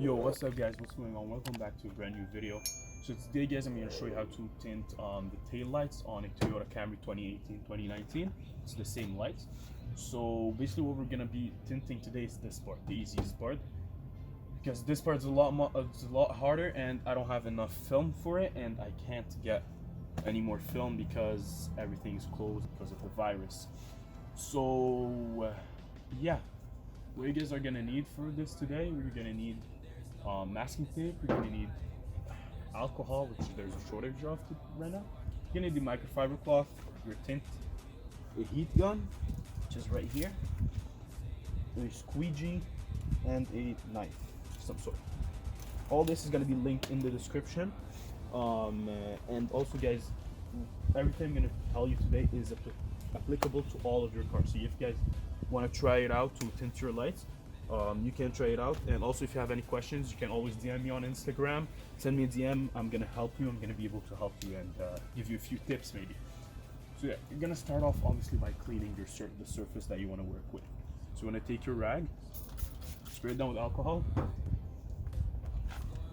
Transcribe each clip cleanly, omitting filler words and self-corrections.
Yo, what's up guys, what's going on? Welcome back to a brand new video. So today guys, I'm going to show you how to tint the tail lights on a Toyota Camry 2018-2019. It's the same lights. So basically what we're going to be tinting today is this part, the easiest part. Because this part is a lot harder and I don't have enough film for it, and I can't get any more film because everything's closed because of the virus. So yeah, what you guys are going to need for this today, we're going to need masking tape, we're gonna need alcohol, which there's a shortage of right now. You're gonna need the microfiber cloth, your tint, a heat gun, which is right here, a squeegee, and a knife of some sort. All this is gonna be linked in the description. And also guys, everything I'm gonna tell you today is applicable to all of your cars. So if you guys want to try it out to tint your lights, you can try it out. And also if you have any questions, you can always DM me on Instagram, send me a DM. I'm gonna help you. I'm gonna be able to help you and give you a few tips maybe. So yeah, you're gonna start off obviously by cleaning the surface that you want to work with. So you want to take your rag, spray it down with alcohol,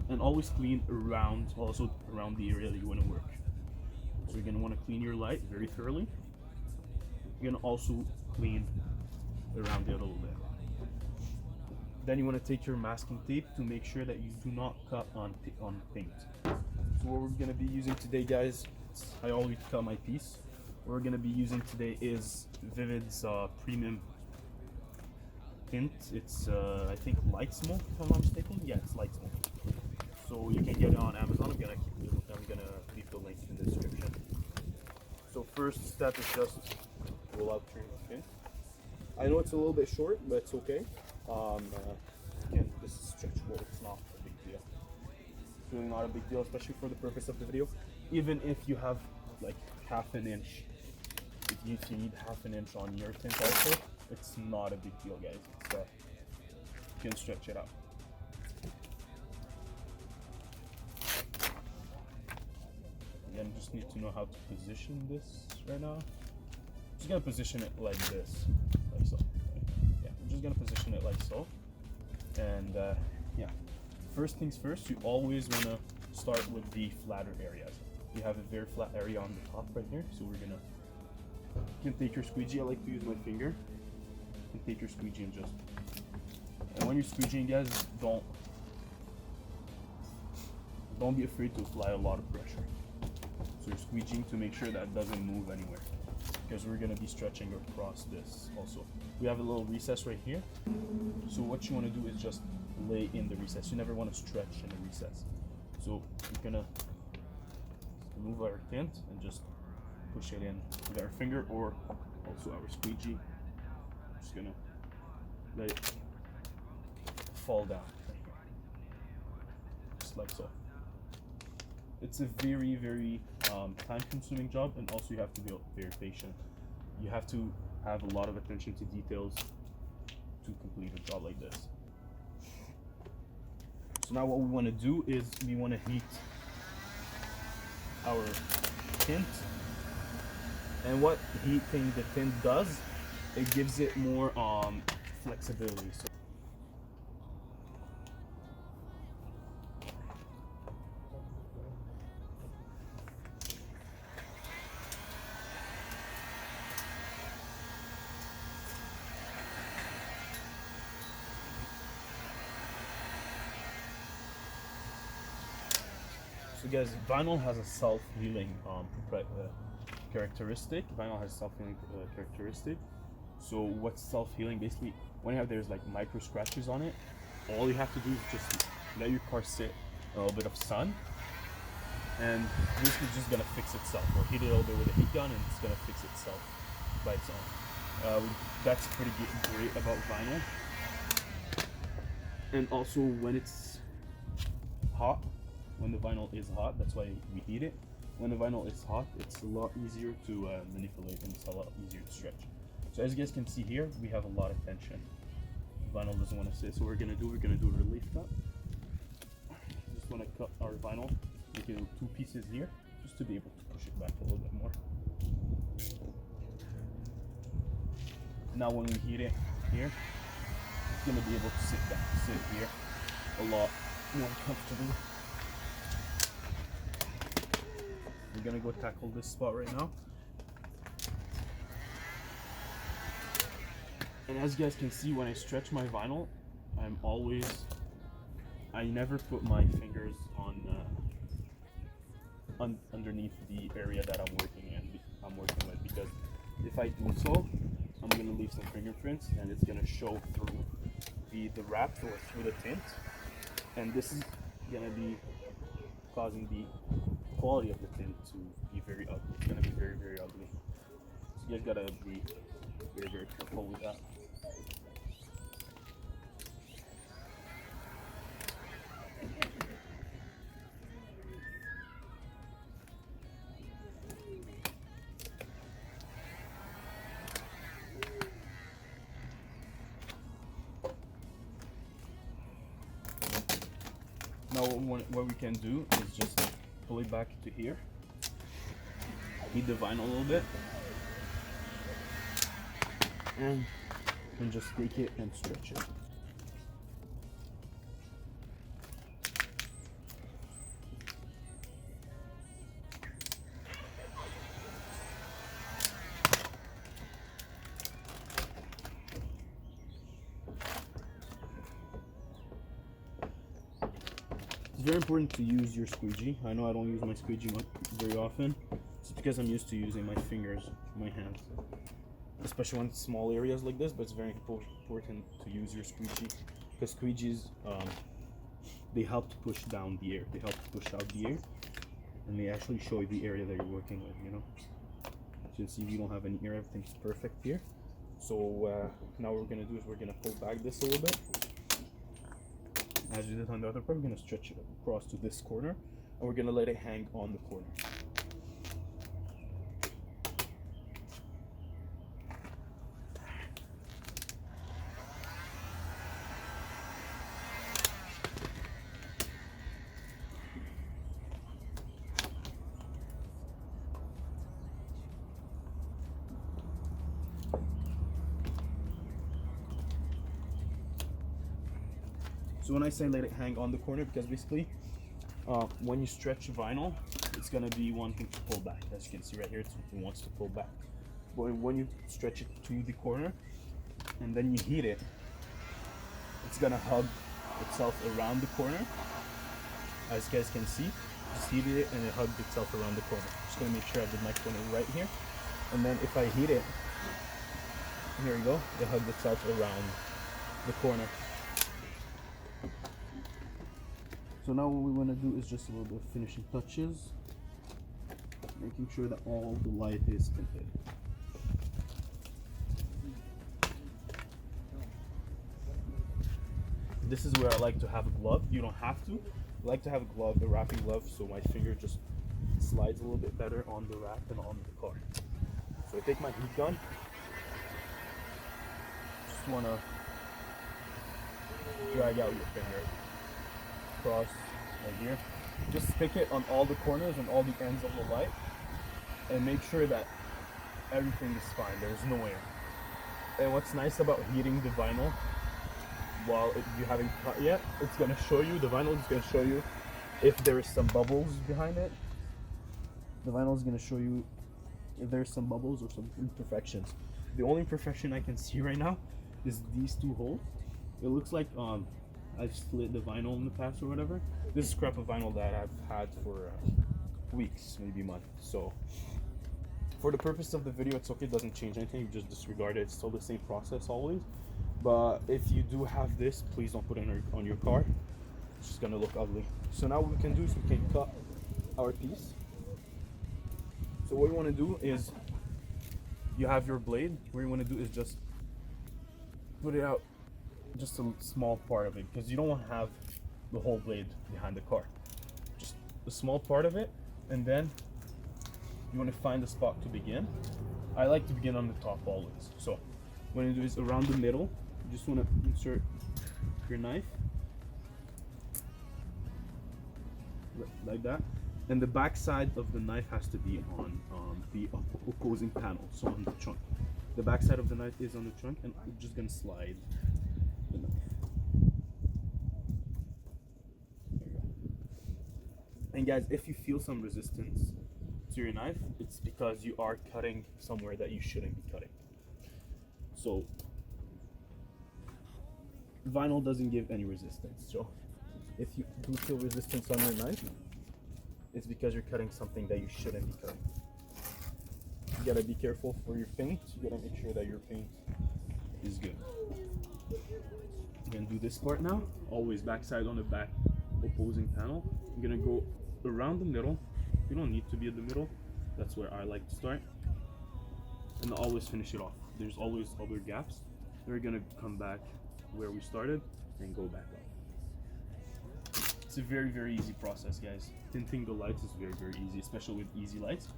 and always clean around the area that you want to work. So you're gonna want to clean your light very thoroughly. You're gonna also clean around it a little bit. Then you want to take your masking tape to make sure that you do not cut on paint. So what we're going to be using today guys, I always cut my piece. What we're going to be using today is Vivid's premium tint. It's I think light smoke, if I'm not mistaken. Yeah, it's light smoke. So you can get it on Amazon. I'm gonna leave the link in the description. So first step is just roll out your tint. I know it's a little bit short, but it's okay. Again, this is stretchable, it's not a big deal. It's really not a big deal, especially for the purpose of the video. Even if you have like half an inch, if you need half an inch on your tint also, it's not a big deal guys. It's, you can stretch it out. Again, just need to know how to position this right now. Just gonna position it like this, like so. Yeah, I'm just gonna position it like so. And yeah, first things first, you always want to start with the flatter areas. You have a very flat area on the top right here, so you can take your squeegee. I like to use my finger. You can take your squeegee and when you're squeegeeing guys, don't be afraid to apply a lot of pressure. So you're squeegeeing to make sure that it doesn't move anywhere, because we're going to be stretching across this also. We have a little recess right here. So what you want to do is just lay in the recess. You never want to stretch in the recess. So we're going to remove our tint and just push it in with our finger or also our squeegee. Just going to let it fall down right here. Just like so. It's a very, very time-consuming job, and also you have to be very patient. You have to have a lot of attention to details to complete a job like this. So now what we want to do is we want to heat our tint, and what heating the tint does, it gives it more flexibility. So guys, vinyl has a self-healing characteristic. Vinyl has self-healing characteristic. So what's self-healing? Basically, whenever there's like micro scratches on it, all you have to do is just let your car sit in a little bit of sun, and this is just gonna fix itself. Or heat it a little bit with a heat gun, and it's gonna fix itself by its own. That's pretty great about vinyl. And also when it's hot. When the vinyl is hot, that's why we heat it. When the vinyl is hot, it's a lot easier to manipulate, and it's a lot easier to stretch. So as you guys can see here, we have a lot of tension. Vinyl doesn't want to sit, so we're gonna do a relief cut. Just want to cut our vinyl, make it 2 pieces here, just to be able to push it back a little bit more. Now when we heat it here, it's gonna be able to sit here. a lot more comfortable. I'm gonna go tackle this spot right now. And as you guys can see, when I stretch my vinyl, I never put my fingers on underneath the area that I'm working with, because if I do so, I'm gonna leave some fingerprints and it's gonna show through the wrap or through the tint, and this is gonna be causing the quality of the tint to be very ugly. It's gonna be very, very ugly. So you guys gotta be very, very careful with that. Now what we can do is just pull it back to here, heat the vinyl a little bit, and just take it and stretch it. It's very important to use your squeegee. I know I don't use my squeegee very often. It's because I'm used to using my fingers, my hands, especially when it's small areas like this. But it's very important to use your squeegee, because squeegees they help to push down the air. They help to push out the air, and they actually show you the area that you're working with. You know, as you can see, we don't have any air. Everything's perfect here. So now what we're gonna do is we're gonna pull back this a little bit. As we did on the other part, we're going to stretch it across to this corner, and we're going to let it hang on the corner. So when I say let it hang on the corner, because basically when you stretch vinyl, it's going to be wanting to pull back. As you can see right here, it wants to pull back. But when you stretch it to the corner and then you heat it, it's going to hug itself around the corner. As you guys can see, just heated it and it hugged itself around the corner. Just going to make sure I did my corner right here. And then if I heat it, here we go, it hugged itself around the corner. So now what we want to do is just a little bit of finishing touches, making sure that all the light is tinted. This is where I like to have a glove. You don't have to. I like to have a glove, a wrapping glove, so my finger just slides a little bit better on the wrap and on the car. So I take my heat gun. Just want to drag out your finger across right here. Just stick it on all the corners and all the ends of the light, and make sure that everything is fine. There's no air. And what's nice about heating the vinyl while you haven't cut yet, it's going to show you, the vinyl is going to show you if there is some bubbles behind it. The vinyl is going to show you if there's some bubbles or some imperfections. The only imperfection I can see right now is these two holes. It looks like I've split the vinyl in the past or whatever. This is scrap of vinyl that I've had for weeks, maybe months. So for the purpose of the video, it's okay, it doesn't change anything, you just disregard it. It's still the same process always. But if you do have this, please don't put it on your car. It's just gonna look ugly. So now what we can do is we can cut our piece. So what you want to do is, you have your blade. What you want to do is just put it out, just a small part of it, because you don't want to have the whole blade behind the car. Just a small part of it, and then you want to find the spot to begin. I like to begin on the top always. So what you do is around the middle, you just want to insert your knife like that, and the back side of the knife has to be on the opposing panel, so on the trunk. The back side of the knife is on the trunk, and I'm just gonna slide the knife. And guys, if you feel some resistance to your knife, it's because you are cutting somewhere that you shouldn't be cutting. So vinyl doesn't give any resistance. So if you do feel resistance on your knife, it's because you're cutting something that you shouldn't be cutting. You gotta be careful for your paint. You gotta make sure that your paint is good. You're gonna do this part now. Always backside on the back opposing panel. You're gonna go around the middle. You don't need to be in the middle. That's where I like to start. And always finish it off. There's always other gaps. We're gonna come back where we started and go back up. It's a very, very easy process, guys. Tinting the lights is very, very easy, especially with easy lights.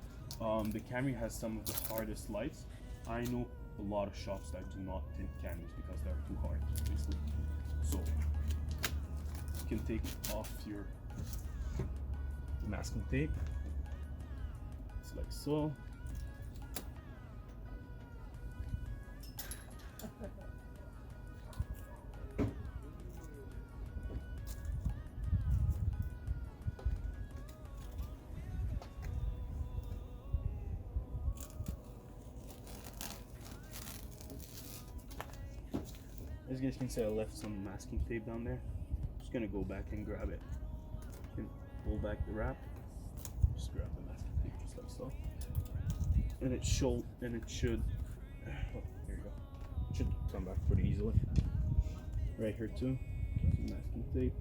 The Camry has some of the hardest lights. I know a lot of shops that do not tint Camrys because they're too hard, basically. So you can take off your masking tape. It's like so. As you guys can see, I left some masking tape down there. Just gonna go back and grab it. You can pull back the wrap. Just grab the masking tape just like so. And it should, oh, here you go. It should come back pretty easily. Right here too, some masking tape.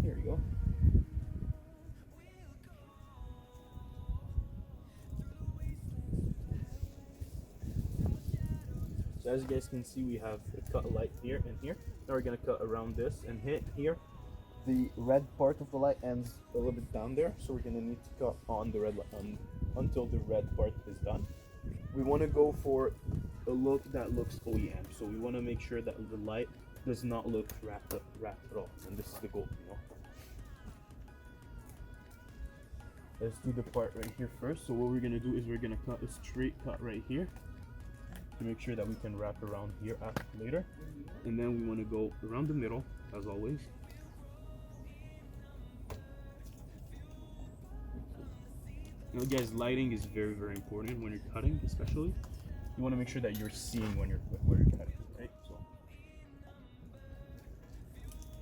Here you go. So as you guys can see, we have a cut light here and here. Now we're gonna cut around this and hit here. The red part of the light ends a little bit down there, so we're gonna need to cut on the red light until the red part is done. We want to go for a look that looks OEM, so we want to make sure that the light does not look wrapped at all, and this is the goal, you know. Let's do the part right here first. So what we're gonna do is we're gonna cut a straight cut right here to make sure that we can wrap around here after later, and then we want to go around the middle as always. Now guys, lighting is very, very important when you're cutting, especially. You want to make sure that you're seeing when you're cutting, right? So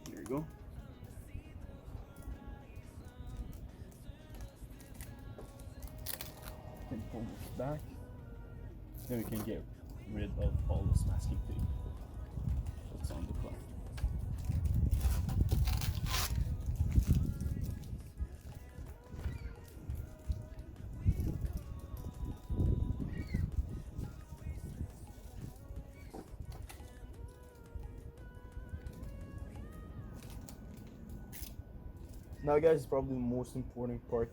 here you go. You can pull this back. Then we can get rid of all this masking tape that's on the car. Now guys, probably the most important part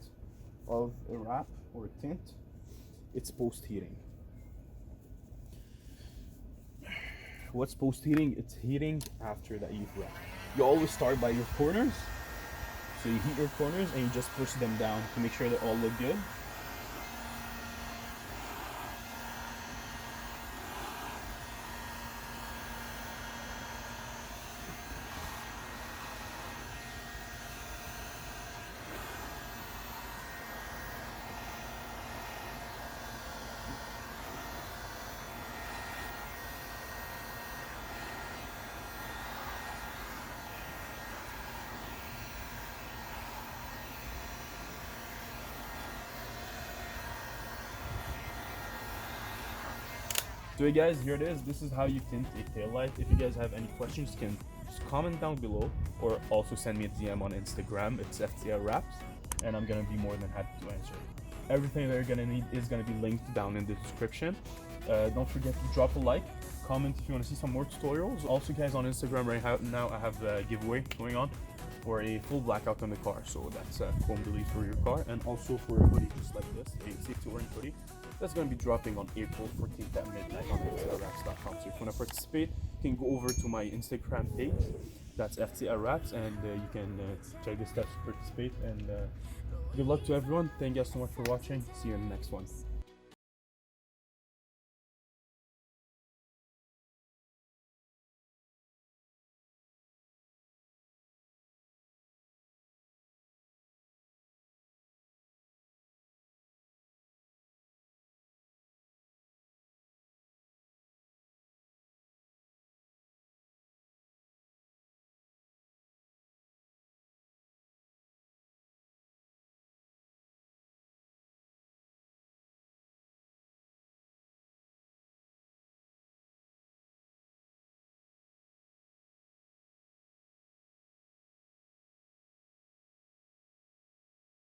of a wrap or a tint, it's post-heating. What's post-heating? It's heating after that you've wrapped. You always start by your corners. So you heat your corners and you just push them down to make sure they all look good. So hey guys, here it is. This is how you tint a tail light. If you guys have any questions, you can just comment down below or also send me a DM on Instagram. It's FTL Wraps, and I'm gonna be more than happy to answer. Everything that you're gonna need is gonna be linked down in the description. Don't forget to drop a like, comment if you want to see some more tutorials. Also guys, on Instagram right now I have a giveaway going on for a full blackout on the car. So that's a chrome delete for your car, and also for a hoodie just like this, a safety orange hoodie. That's going to be dropping on April 14th at midnight on FTLWraps.com. So if you want to participate, you can go over to my Instagram page. That's FTL Wraps, and you can check the steps to participate. And good luck to everyone. Thank you guys so much for watching. See you in the next one.